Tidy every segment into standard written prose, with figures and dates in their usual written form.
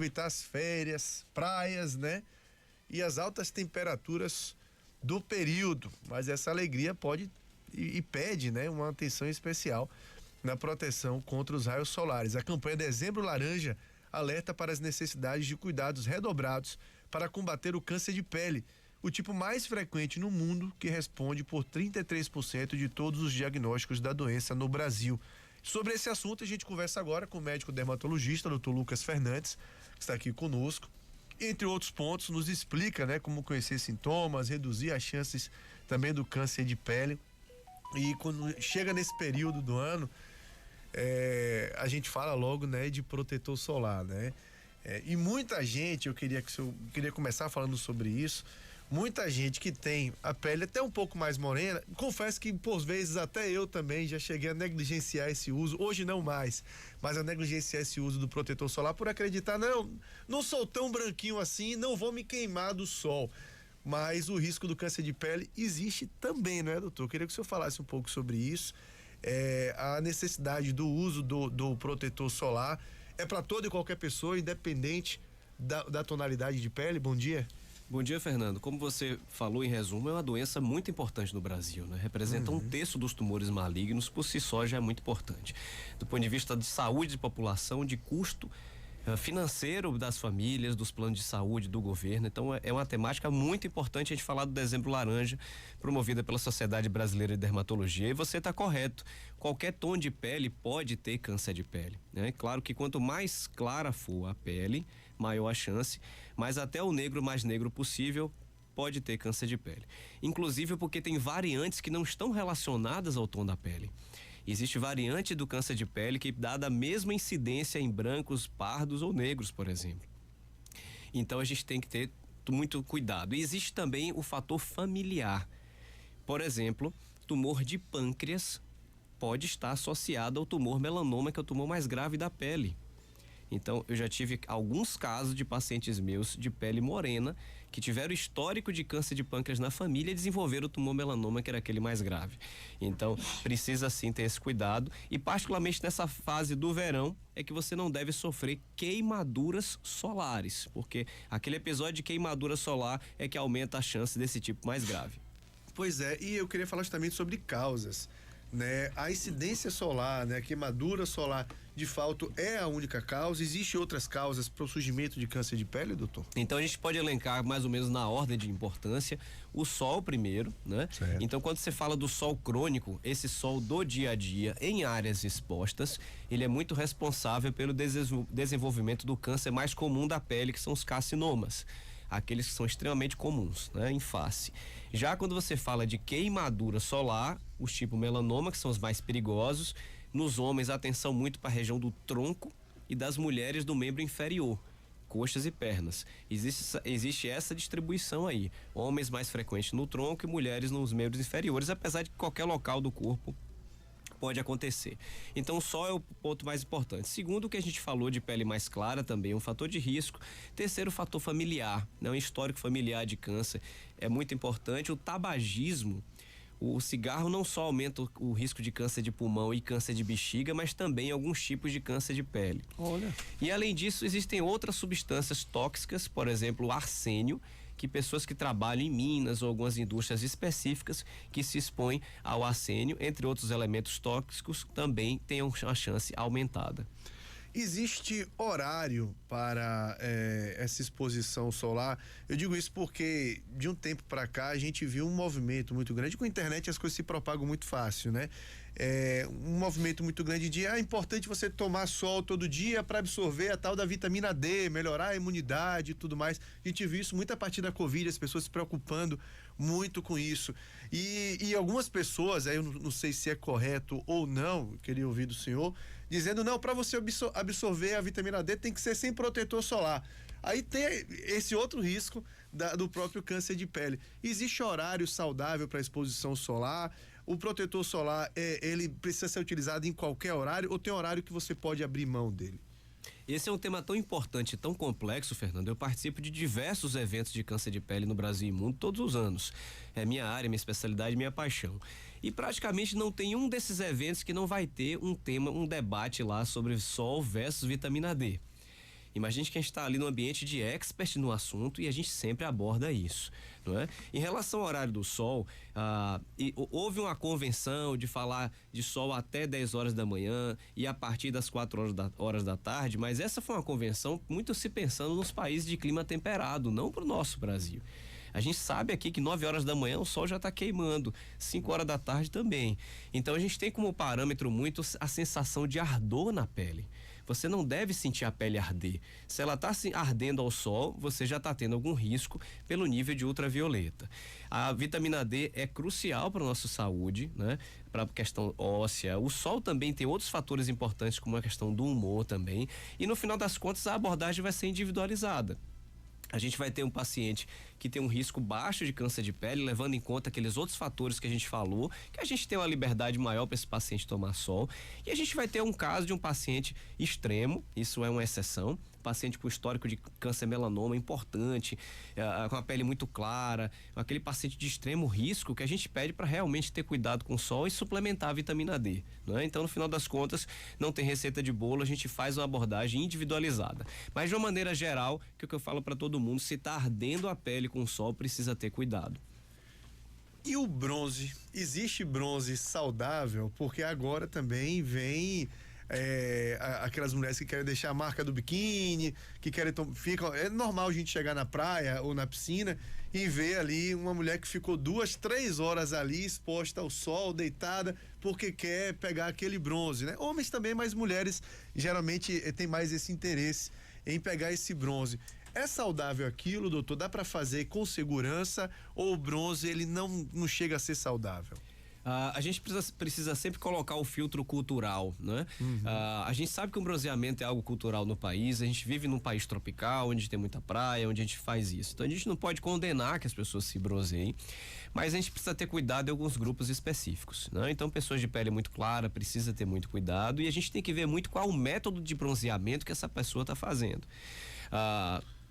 aproveitar as férias, praias, né? E as altas temperaturas do período, mas essa alegria pode e pede, né, uma atenção especial na proteção contra os raios solares. A campanha Dezembro Laranja alerta para as necessidades de cuidados redobrados para combater o câncer de pele, o tipo mais frequente no mundo, que responde por 33% de todos os diagnósticos da doença no Brasil. Sobre esse assunto a gente conversa agora com o médico dermatologista, Dr. Lucas Fernandes, que está aqui conosco. Entre outros pontos, nos explica, né, como conhecer sintomas, reduzir as chances também do câncer de pele. E quando chega nesse período do ano, a gente fala logo, né, de protetor solar, né? E muita gente, eu queria começar falando sobre isso. Muita gente que tem a pele até um pouco mais morena, confesso que por vezes até eu também já cheguei a negligenciar esse uso, hoje não mais, mas a negligenciar esse uso do protetor solar por acreditar, não sou tão branquinho assim, não vou me queimar do sol. Mas o risco do câncer de pele existe também, não é, doutor? Eu queria que o senhor falasse um pouco sobre isso. A necessidade do uso do protetor solar é para toda e qualquer pessoa, independente da tonalidade de pele. Bom dia. Bom dia, Fernando. Como você falou, em resumo, é uma doença muito importante no Brasil, né? Representa 1/3 dos tumores malignos, por si só já é muito importante. Do ponto de vista de saúde de população, de custo financeiro das famílias, dos planos de saúde do governo. Então é uma temática muito importante a gente falar do Dezembro Laranja, promovida pela Sociedade Brasileira de Dermatologia. E você está correto, qualquer tom de pele pode ter câncer de pele, né? Claro que quanto mais clara for a pele, maior a chance, mas até o negro mais negro possível pode ter câncer de pele. Inclusive porque tem variantes que não estão relacionadas ao tom da pele. Existe variante do câncer de pele que dá a mesma incidência em brancos, pardos ou negros, por exemplo. Então a gente tem que ter muito cuidado. E existe também o fator familiar. Por exemplo, tumor de pâncreas pode estar associado ao tumor melanoma, que é o tumor mais grave da pele. Então, eu já tive alguns casos de pacientes meus de pele morena que tiveram histórico de câncer de pâncreas na família e desenvolveram o tumor melanoma, que era aquele mais grave. Então, precisa sim ter esse cuidado e particularmente nessa fase do verão é que você não deve sofrer queimaduras solares, porque aquele episódio de queimadura solar é que aumenta a chance desse tipo mais grave. Pois é, e eu queria falar também sobre causas, né? A incidência solar, né? A queimadura solar, de fato, é a única causa? Existem outras causas para o surgimento de câncer de pele, doutor? Então a gente pode elencar mais ou menos na ordem de importância o sol primeiro, né? Certo. Então quando você fala do sol crônico, esse sol do dia a dia em áreas expostas, ele é muito responsável pelo desenvolvimento do câncer mais comum da pele, que são os carcinomas. Aqueles que são extremamente comuns, né, em face. Já quando você fala de queimadura solar, os tipo melanoma, que são os mais perigosos, nos homens, atenção muito para a região do tronco e das mulheres do membro inferior, coxas e pernas. Existe essa distribuição aí. Homens mais frequentes no tronco e mulheres nos membros inferiores, apesar de que qualquer local do corpo pode acontecer. Então o sol é o ponto mais importante. Segundo, o que a gente falou de pele mais clara também, um fator de risco. Terceiro, fator familiar, né? Um histórico familiar de câncer é muito importante. O tabagismo, o cigarro não só aumenta o risco de câncer de pulmão e câncer de bexiga, mas também alguns tipos de câncer de pele. Olha. E além disso, existem outras substâncias tóxicas, por exemplo, o arsênio, que pessoas que trabalham em minas ou algumas indústrias específicas que se expõem ao arsênio, entre outros elementos tóxicos, também têm uma chance aumentada. Existe horário para essa exposição solar? Eu digo isso porque de um tempo para cá a gente viu um movimento muito grande. Com a internet as coisas se propagam muito fácil, né? Um movimento muito grande de é importante você tomar sol todo dia para absorver a tal da vitamina D, melhorar a imunidade e tudo mais. A gente viu isso muito a partir da Covid, as pessoas se preocupando muito com isso. E algumas pessoas, aí eu não sei se é correto ou não, queria ouvir do senhor, dizendo não, para você absorver a vitamina D tem que ser sem protetor solar. Aí tem esse outro risco do próprio câncer de pele. Existe horário saudável para exposição solar? O protetor solar, ele precisa ser utilizado em qualquer horário ou tem horário que você pode abrir mão dele? Esse é um tema tão importante e tão complexo, Fernando. Eu participo de diversos eventos de câncer de pele no Brasil e mundo todos os anos. É minha área, minha especialidade, minha paixão. E praticamente não tem um desses eventos que não vai ter um tema, um debate lá sobre sol versus vitamina D. Imagine que a gente está ali no ambiente de expert no assunto e a gente sempre aborda isso, não é? Em relação ao horário do sol, houve uma convenção de falar de sol até 10 horas da manhã e a partir das 4 horas da tarde, mas essa foi uma convenção muito se pensando nos países de clima temperado, não para o nosso Brasil. A gente sabe aqui que 9 horas da manhã o sol já está queimando, 5 horas da tarde também. Então a gente tem como parâmetro muito a sensação de ardor na pele. Você não deve sentir a pele arder. Se ela está ardendo ao sol, você já está tendo algum risco pelo nível de ultravioleta. A vitamina D é crucial para a nossa saúde, né? Para a questão óssea. O sol também tem outros fatores importantes, como a questão do humor também. E no final das contas, a abordagem vai ser individualizada. A gente vai ter um paciente que tem um risco baixo de câncer de pele, levando em conta aqueles outros fatores que a gente falou, que a gente tem uma liberdade maior para esse paciente tomar sol. E a gente vai ter um caso de um paciente extremo, isso é uma exceção, paciente com histórico de câncer melanoma importante, com a pele muito clara, aquele paciente de extremo risco que a gente pede para realmente ter cuidado com o sol e suplementar a vitamina D, não é? Então, no final das contas, não tem receita de bolo, a gente faz uma abordagem individualizada. Mas de uma maneira geral, que é o que eu falo para todo mundo, se está ardendo a pele com o sol, precisa ter cuidado. E o bronze? Existe bronze saudável? Porque agora também vem aquelas mulheres que querem deixar a marca do biquíni, que querem é normal a gente chegar na praia ou na piscina e ver ali uma mulher que ficou 2, 3 horas ali exposta ao sol, deitada, porque quer pegar aquele bronze, né? Homens também, mas mulheres geralmente têm mais esse interesse em pegar esse bronze. É saudável aquilo, doutor? Dá para fazer com segurança ou o bronze ele não chega a ser saudável? A gente precisa sempre colocar o filtro cultural, né? A gente sabe que o bronzeamento é algo cultural no país, a gente vive num país tropical, onde tem muita praia, onde a gente faz isso. Então a gente não pode condenar que as pessoas se bronzeiem, mas a gente precisa ter cuidado em alguns grupos específicos, né? Então pessoas de pele muito clara precisa ter muito cuidado e a gente tem que ver muito qual o método de bronzeamento que essa pessoa está fazendo.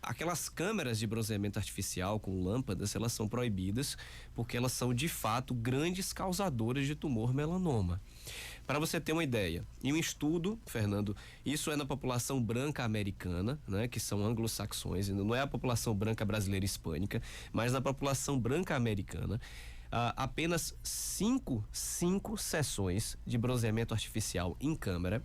Aquelas câmeras de bronzeamento artificial com lâmpadas, elas são proibidas porque elas são de fato grandes causadoras de tumor melanoma. Para você ter uma ideia, em um estudo, Fernando, isso é na população branca americana, né, que são anglo-saxões, não é a população branca brasileira e hispânica, mas na população branca americana, apenas 5 sessões de bronzeamento artificial em câmera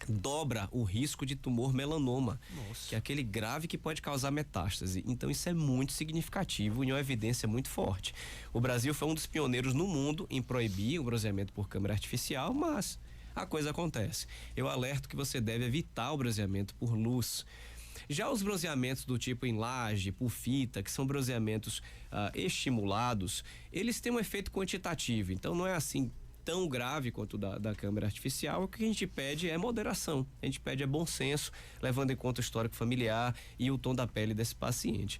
dobra o risco de tumor melanoma. Nossa. Que é aquele grave que pode causar metástase. Então isso é muito significativo e uma evidência muito forte. O Brasil foi um dos pioneiros no mundo em proibir o bronzeamento por câmera artificial, mas a coisa acontece. Eu alerto que você deve evitar o bronzeamento por luz. Já os bronzeamentos do tipo em laje, por fita, que são bronzeamentos estimulados, eles têm um efeito quantitativo, então não é assim tão grave quanto da câmera artificial. O que a gente pede é moderação, a gente pede bom senso, levando em conta o histórico familiar e o tom da pele desse paciente,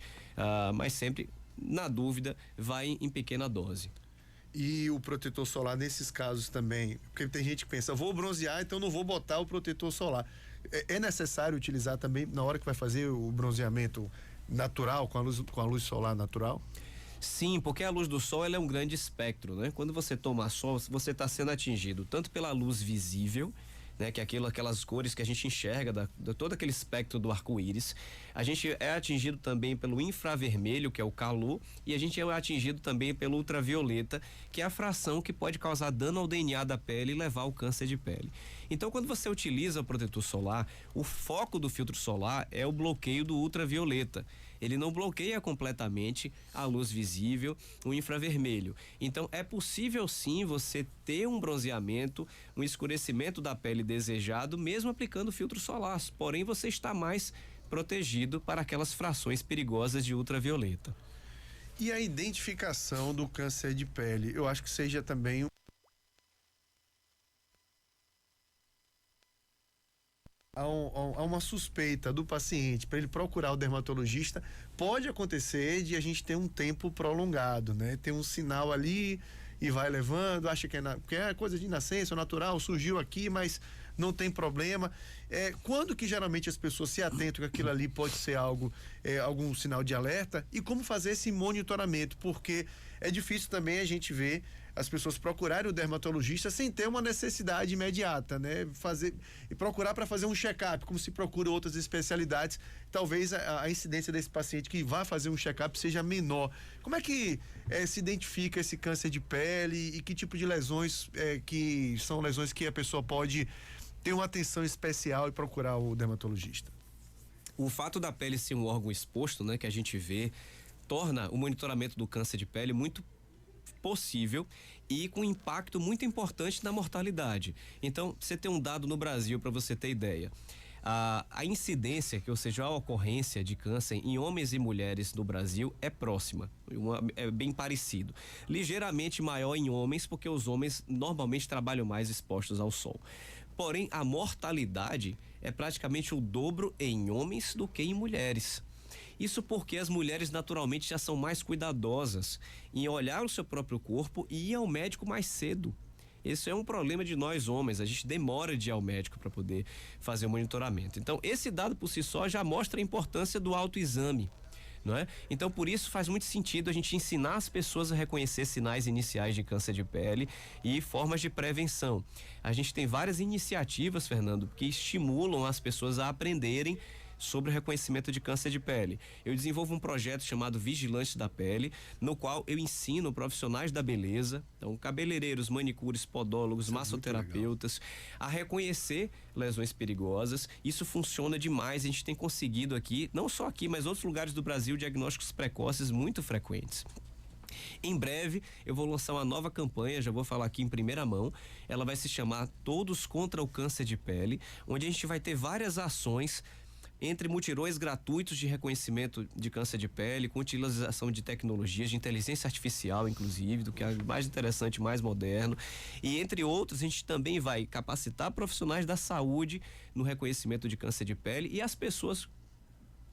mas sempre, na dúvida, vai em pequena dose. E o protetor solar nesses casos também, porque tem gente que pensa, vou bronzear, então não vou botar o protetor solar. É necessário utilizar também na hora que vai fazer o bronzeamento natural, com a luz solar natural? Sim, porque a luz do sol ela é um grande espectro, né? Quando você toma sol, você está sendo atingido tanto pela luz visível, né? Que é aquelas cores que a gente enxerga de todo aquele espectro do arco-íris. A gente é atingido também pelo infravermelho, que é o calor, e a gente é atingido também pelo ultravioleta, que é a fração que pode causar dano ao DNA da pele e levar ao câncer de pele. Então, quando você utiliza o protetor solar, o foco do filtro solar é o bloqueio do ultravioleta. Ele não bloqueia completamente a luz visível, o infravermelho. Então, é possível sim você ter um bronzeamento, um escurecimento da pele desejado, mesmo aplicando filtro solar. Porém, você está mais protegido para aquelas frações perigosas de ultravioleta. E a identificação do câncer de pele, eu acho que seja também há uma suspeita do paciente para ele procurar o dermatologista, pode acontecer de a gente ter um tempo prolongado, né? Tem um sinal ali e vai levando, acha que é coisa de nascença, natural, surgiu aqui, mas não tem problema. Quando que geralmente as pessoas se atentam que aquilo ali pode ser algum sinal de alerta, e como fazer esse monitoramento? Porque é difícil também a gente ver as pessoas procurarem o dermatologista sem ter uma necessidade imediata, né? Procurar para fazer um check-up, como se procura outras especialidades. Talvez a incidência desse paciente que vai fazer um check-up seja menor. Como é que se identifica esse câncer de pele e que tipo de lesões que são lesões que a pessoa pode ter uma atenção especial e procurar o dermatologista? O fato da pele ser um órgão exposto, né, que a gente vê, torna o monitoramento do câncer de pele muito possível e com impacto muito importante na mortalidade. Então, você tem um dado no Brasil para você ter ideia. A incidência, ou seja, a ocorrência de câncer em homens e mulheres no Brasil é próxima, é bem parecido. Ligeiramente maior em homens, porque os homens normalmente trabalham mais expostos ao sol. Porém, a mortalidade é praticamente o dobro em homens do que em mulheres. Isso porque as mulheres naturalmente já são mais cuidadosas em olhar o seu próprio corpo e ir ao médico mais cedo. Esse é um problema de nós homens, a gente demora de ir ao médico para poder fazer o monitoramento. Então, esse dado por si só já mostra a importância do autoexame, não é? Então, por isso faz muito sentido a gente ensinar as pessoas a reconhecer sinais iniciais de câncer de pele e formas de prevenção. A gente tem várias iniciativas, Fernando, que estimulam as pessoas a aprenderem sobre o reconhecimento de câncer de pele. Eu desenvolvo um projeto chamado Vigilantes da Pele, no qual eu ensino profissionais da beleza, então cabeleireiros, manicures, podólogos, massoterapeutas, a reconhecer lesões perigosas. Isso funciona demais, a gente tem conseguido aqui, não só aqui, mas outros lugares do Brasil, diagnósticos precoces muito frequentes. Em breve eu vou lançar uma nova campanha, já vou falar aqui em primeira mão. Ela vai se chamar Todos contra o Câncer de Pele, onde a gente vai ter várias ações entre mutirões gratuitos de reconhecimento de câncer de pele, com utilização de tecnologias de inteligência artificial, inclusive, do que é mais interessante, mais moderno. E entre outros, a gente também vai capacitar profissionais da saúde no reconhecimento de câncer de pele e as pessoas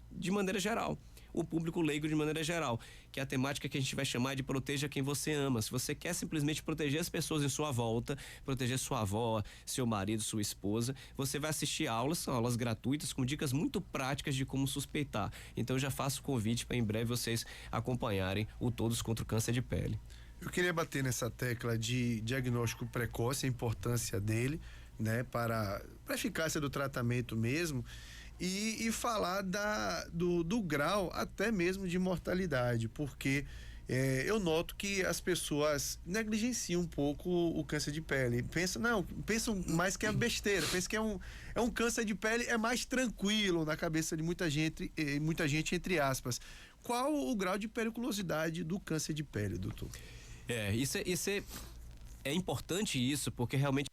de maneira geral. O público leigo de maneira geral, que é a temática que a gente vai chamar de proteja quem você ama. Se você quer simplesmente proteger as pessoas em sua volta, proteger sua avó, seu marido, sua esposa, você vai assistir aulas, são aulas gratuitas com dicas muito práticas de como suspeitar. Então eu já faço o convite para em breve vocês acompanharem o Todos contra o Câncer de Pele. Eu queria bater nessa tecla de diagnóstico precoce, a importância dele, né, para a eficácia do tratamento mesmo. E falar do grau até mesmo de mortalidade, porque eu noto que as pessoas negligenciam um pouco o câncer de pele. Pensam mais que é besteira, pensam que é um câncer de pele, é mais tranquilo na cabeça de muita gente, entre aspas. Qual o grau de periculosidade do câncer de pele, doutor? Isso é importante isso, porque realmente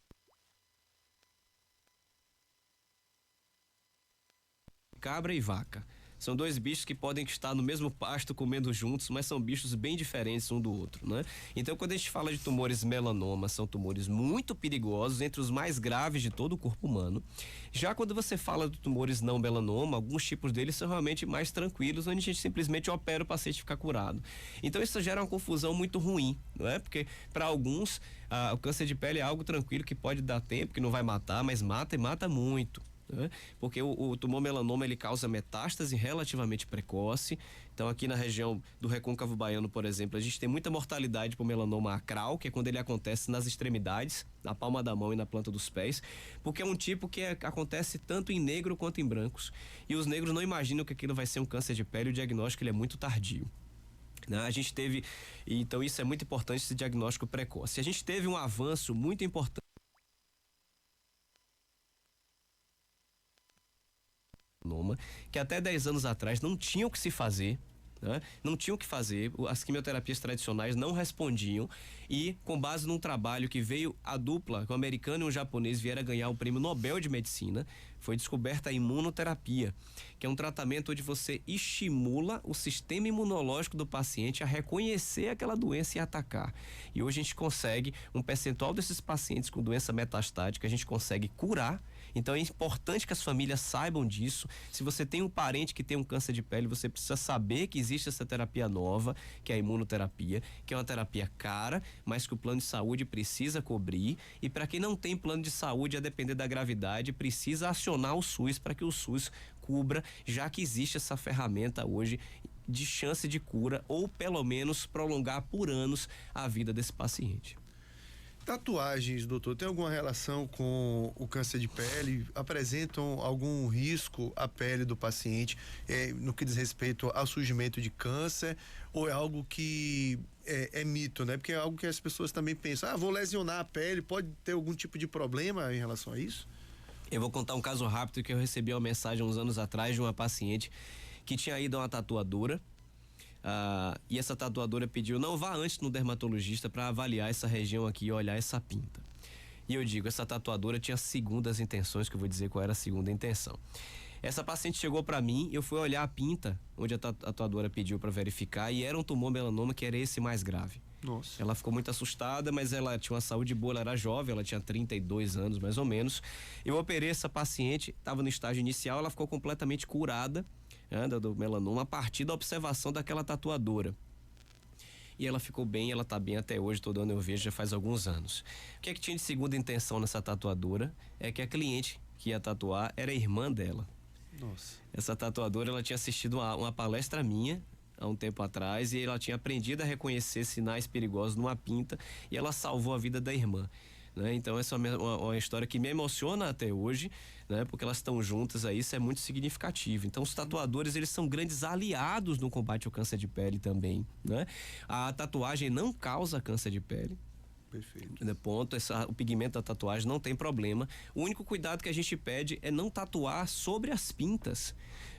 cabra e vaca. São dois bichos que podem estar no mesmo pasto comendo juntos, mas são bichos bem diferentes um do outro, né? Então, quando a gente fala de tumores melanoma, são tumores muito perigosos, entre os mais graves de todo o corpo humano. Já quando você fala de tumores não melanoma, alguns tipos deles são realmente mais tranquilos, onde a gente simplesmente opera o paciente ficar curado. Então, isso gera uma confusão muito ruim, não é? Porque para alguns, o câncer de pele é algo tranquilo que pode dar tempo, que não vai matar, mas mata e mata muito. Porque o tumor melanoma ele causa metástase relativamente precoce. Então aqui na região do recôncavo baiano, por exemplo, a gente tem muita mortalidade por melanoma acral, que é quando ele acontece nas extremidades, na palma da mão e na planta dos pés, porque é um tipo que acontece tanto em negro quanto em brancos, e os negros não imaginam que aquilo vai ser um câncer de pele. O diagnóstico ele é muito tardio. A gente teve, então isso é muito importante, esse diagnóstico precoce. A gente teve um avanço muito importante que até 10 anos atrás não tinham o que se fazer, né? Não tinham o que fazer, as quimioterapias tradicionais não respondiam, e com base num trabalho que veio a dupla, o americano e o japonês vieram a ganhar o prêmio Nobel de Medicina, foi descoberta a imunoterapia, que é um tratamento onde você estimula o sistema imunológico do paciente a reconhecer aquela doença e atacar. E hoje a gente consegue, um percentual desses pacientes com doença metastática, a gente consegue curar. Então é importante que as famílias saibam disso. Se você tem um parente que tem um câncer de pele, você precisa saber que existe essa terapia nova, que é a imunoterapia, que é uma terapia cara, mas que o plano de saúde precisa cobrir. E para quem não tem plano de saúde, a depender da gravidade, precisa acionar o SUS para que o SUS cubra, já que existe essa ferramenta hoje de chance de cura ou pelo menos prolongar por anos a vida desse paciente. Tatuagens, doutor, tem alguma relação com o câncer de pele? Apresentam algum risco à pele do paciente no que diz respeito ao surgimento de câncer? Ou é algo que é mito, né? Porque é algo que as pessoas também pensam, vou lesionar a pele, pode ter algum tipo de problema em relação a isso? Eu vou contar um caso rápido que eu recebi uma mensagem uns anos atrás de uma paciente que tinha ido a uma tatuadora. E essa tatuadora pediu, não vá antes no dermatologista para avaliar essa região aqui e olhar essa pinta. E eu digo, essa tatuadora tinha segundas intenções, que eu vou dizer qual era a segunda intenção. Essa paciente chegou para mim, eu fui olhar a pinta, onde a tatuadora pediu para verificar, e era um tumor melanoma que era esse mais grave. Nossa. Ela ficou muito assustada, mas ela tinha uma saúde boa, ela era jovem, ela tinha 32 anos mais ou menos. Eu operei essa paciente, estava no estágio inicial, ela ficou completamente curada do melanoma a partir da observação daquela tatuadora. E ela ficou bem, ela tá bem até hoje, todo ano eu vejo, já faz alguns anos. O que é que tinha de segunda intenção nessa tatuadora? É que a cliente que ia tatuar era a irmã dela. Nossa. Essa tatuadora, ela tinha assistido uma palestra minha há um tempo atrás e ela tinha aprendido a reconhecer sinais perigosos numa pinta e ela salvou a vida da irmã. Né? Então essa é uma história que me emociona até hoje, né? Porque elas estão juntas aí, isso é muito significativo. Então os tatuadores, eles são grandes aliados no combate ao câncer de pele também, né? A tatuagem não causa câncer de pele. Perfeito. Ponto, o pigmento da tatuagem não tem problema. O único cuidado que a gente pede é não tatuar sobre as pintas.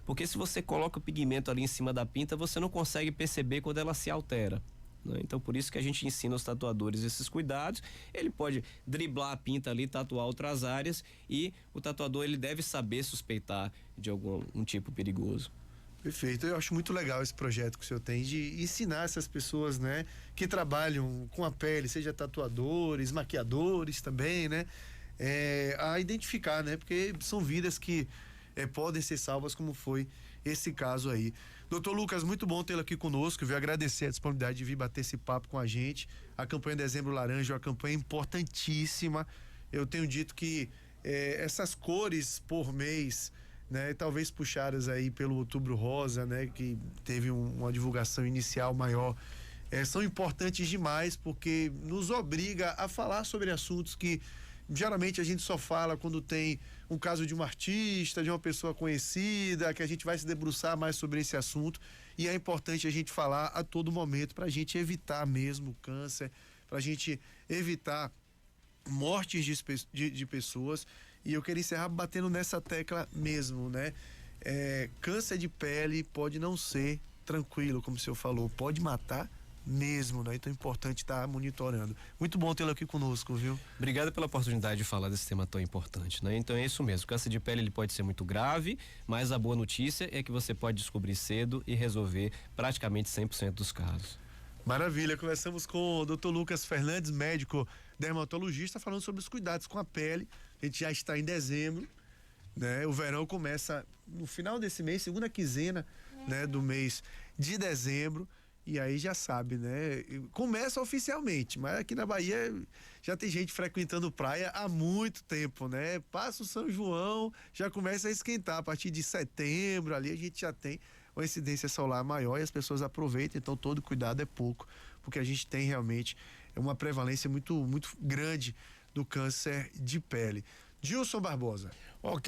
Porque se você coloca o pigmento ali em cima da pinta, você não consegue perceber quando ela se altera. Né? Então, por isso que a gente ensina os tatuadores esses cuidados. Ele pode driblar a pinta ali, tatuar outras áreas, e o tatuador, ele deve saber suspeitar de algum tipo perigoso. Perfeito, eu acho muito legal esse projeto que o senhor tem de ensinar essas pessoas, né, que trabalham com a pele, seja tatuadores, maquiadores também, né, a identificar, né, porque são vidas que podem ser salvas, como foi esse caso aí. Doutor Lucas, muito bom tê-lo aqui conosco, viu? Agradecer a disponibilidade de vir bater esse papo com a gente. A campanha Dezembro Laranja é uma campanha importantíssima. Eu tenho dito que essas cores por mês, né, talvez puxadas aí pelo Outubro Rosa, né, que teve uma divulgação inicial maior, são importantes demais, porque nos obriga a falar sobre assuntos que geralmente a gente só fala quando tem um caso de um artista, de uma pessoa conhecida, que a gente vai se debruçar mais sobre esse assunto, e é importante a gente falar a todo momento para a gente evitar mesmo o câncer, para a gente evitar mortes de pessoas. E eu queria encerrar batendo nessa tecla mesmo, né? Câncer de pele pode não ser tranquilo, como o senhor falou, pode matar mesmo, né? Então é importante estar monitorando. Muito bom tê-lo aqui conosco, viu? Obrigado pela oportunidade de falar desse tema tão importante, né? Então é isso mesmo, o câncer de pele, ele pode ser muito grave, mas a boa notícia é que você pode descobrir cedo e resolver praticamente 100% dos casos. Maravilha, conversamos com o Dr. Lucas Fernandes, médico dermatologista, falando sobre os cuidados com a pele. A gente já está em dezembro, né? O verão começa no final desse mês, segunda quinzena, né, do mês de dezembro. E aí já sabe, né? Começa oficialmente, mas aqui na Bahia já tem gente frequentando praia há muito tempo, né? Passa o São João, já começa a esquentar. A partir de setembro ali a gente já tem uma incidência solar maior e as pessoas aproveitam, então todo cuidado é pouco, porque a gente tem realmente uma prevalência muito, muito grande do câncer de pele. Gilson Barbosa. Ok.